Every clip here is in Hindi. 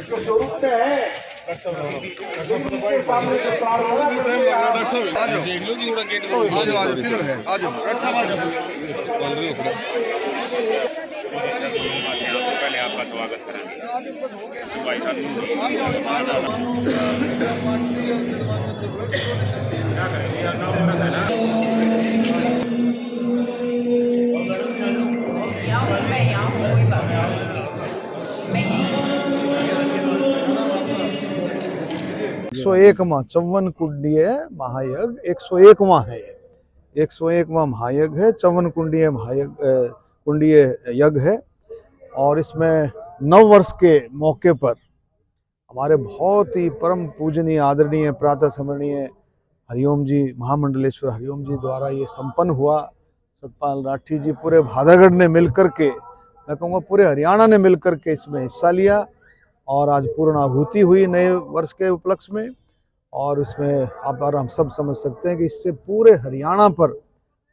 जो स्वरूप में है देख लो जी गेट पहले आपका स्वागत करेंगे भाई साहब क्या करेंगे यार ना है ना मैं यहाँ हूँ कोई बात नहीं मैं यहीं 101वां चौवन कुंडीय महायज्ञ 101वां है। 101वां महायज्ञ है, चौवन कुंडीय महायज्ञ कुंडीय यज्ञ है। और इसमें नव वर्ष के मौके पर हमारे बहुत ही परम पूजनीय आदरणीय प्रातः स्मरणीय हरिओम जी महामंडलेश्वर हरिओम जी द्वारा ये संपन्न हुआ। सतपाल राठी जी पूरे भादागढ़ ने मिलकर के, मैं कहूँगा पूरे हरियाणा ने मिलकर के इसमें हिस्सा लिया और आज पूर्णाहुति हुई नए वर्ष के उपलक्ष्य में। और उसमें आप और हम सब समझ सकते हैं कि इससे पूरे हरियाणा पर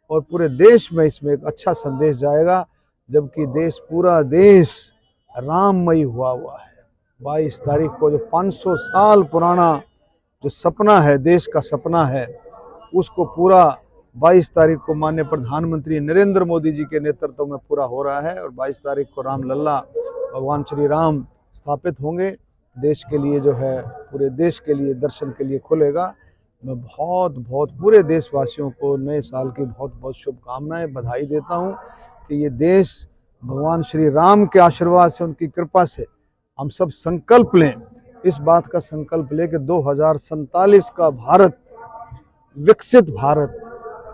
और पूरे देश में इसमें एक अच्छा संदेश जाएगा, जबकि पूरा देश राममयी हुआ है। 22 तारीख को जो 500 साल पुराना जो सपना है, देश का सपना है, उसको पूरा 22 तारीख को माननीय प्रधानमंत्री नरेंद्र मोदी जी के नेतृत्व में पूरा हो रहा है। और 22 तारीख को रामलल्ला भगवान श्री राम स्थापित होंगे। देश के लिए जो है, पूरे देश के लिए दर्शन के लिए खुलेगा। मैं बहुत पूरे देशवासियों को नए साल की बहुत शुभकामनाएं, बधाई देता हूं कि ये देश भगवान श्री राम के आशीर्वाद से, उनकी कृपा से हम सब संकल्प लें, इस बात का संकल्प लें कि 2047 का भारत, विकसित भारत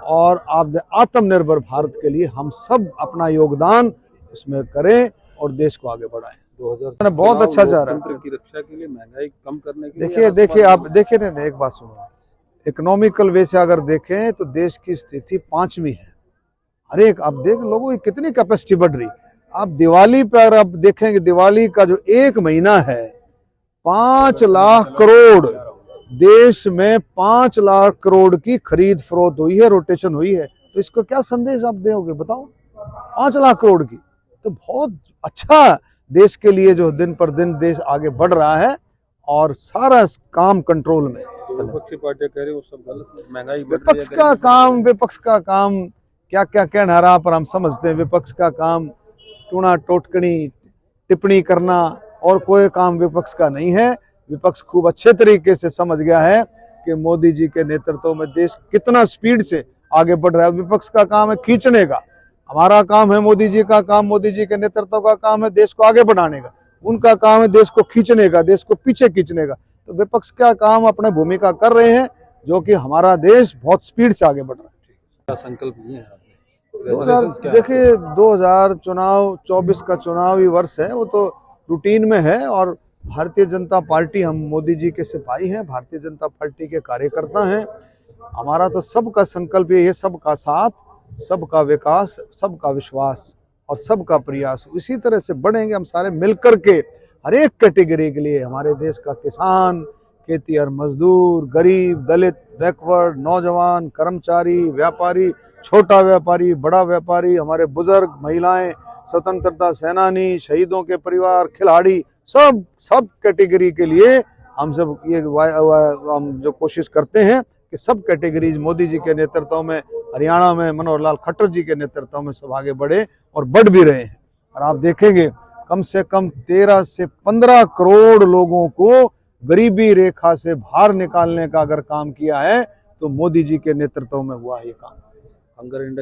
और आत्मनिर्भर भारत के लिए हम सब अपना योगदान उसमें करें और देश को आगे बढ़ाएं। 2000 बहुत अच्छा जा रहा है की रक्षा के लिए, महंगाई कम करने के लिए। देखिए आप देखिए ना, एक बात सुनो, इकोनॉमिकल वे से अगर देखें तो देश की स्थिति 5वीं है। हर एक आप देख, लोगों की कितनी कैपेसिटी बढ़ रही। आप दिवाली पर आप देखेंगे, दिवाली का जो एक महीना है 5 लाख करोड़, देश में 5 लाख करोड़ की खरीद फरोख्त हुई है, रोटेशन हुई है। तो इसको क्या संदेश आप दोगे बताओ? 5 लाख करोड़ की तो बहुत अच्छा देश के लिए, जो दिन पर दिन देश आगे बढ़ रहा है और सारा काम कंट्रोल में। विपक्षी पार्टियां कह रही वो सब गलत, महंगाई विपक्ष का काम क्या कहना रहा, पर हम समझते हैं विपक्ष का काम टूणा टोटकनी टिप्पणी करना और कोई काम विपक्ष का नहीं है। विपक्ष खूब अच्छे तरीके से समझ गया है कि मोदी जी के नेतृत्व में देश कितना स्पीड से आगे बढ़ रहा है। विपक्ष का काम है खींचने का, हमारा काम है, मोदी जी का काम, मोदी जी के नेतृत्व का काम है देश को आगे बढ़ाने का। उनका काम है देश को खींचने का, देश को पीछे खींचने का। तो विपक्ष का काम अपने भूमिका कर रहे हैं, जो कि हमारा देश बहुत स्पीड से आगे बढ़ रहा है। क्या संकल्प लिए हैं? 2024 का चुनावी वर्ष है, वो तो रूटीन में है। और भारतीय जनता पार्टी, हम मोदी जी के सिपाही हैं, भारतीय जनता पार्टी के कार्यकर्ता हैं। हमारा तो सबका संकल्प ये है, सबका साथ, सबका विकास, सबका विश्वास और सबका प्रयास। इसी तरह से बढ़ेंगे हम सारे मिलकर के, हर एक कैटेगरी के लिए। हमारे देश का किसान, खेती और मजदूर, गरीब, दलित, बैकवर्ड, नौजवान, कर्मचारी, व्यापारी, छोटा व्यापारी, बड़ा व्यापारी, हमारे बुजुर्ग, महिलाएं, स्वतंत्रता सेनानी, शहीदों के परिवार, खिलाड़ी, सब कैटेगरी के लिए हम सब ये हम जो कोशिश करते हैं कि सब कैटेगरीज मोदी जी के नेतृत्व में, हरियाणा में मनोहर लाल खट्टर जी के नेतृत्व में सब आगे बढ़े और बढ़ भी रहे हैं। और आप देखेंगे कम से कम 13 से 15 करोड़ लोगों को गरीबी रेखा से बाहर निकालने का अगर काम किया है तो मोदी जी के नेतृत्व में हुआ ये काम। Hunger index